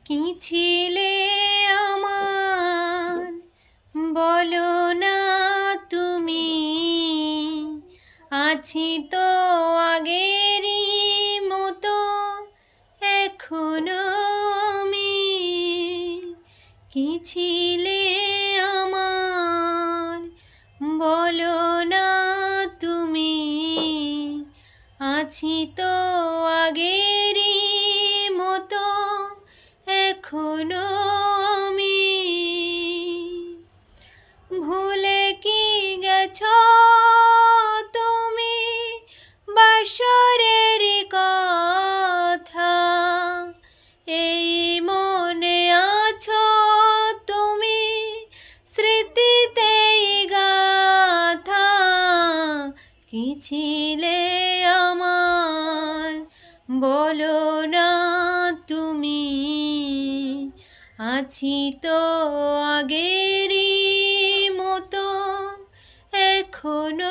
কি ছিলে আমার বলো না তুমি, আছি তো আগেরই মতো এখনো আমি। কি ছিলে আমার বলো না তুমি, আছি তো আগেরই মতো এখনো আমি। ভুলে কি গেছো তুমি বাসরের কথা, এই মনে আছো তুমি স্মৃতিতেই গাথা। কি ছিলে আমার বলো না তুমি, আছি তো আগেরই মতো এখনো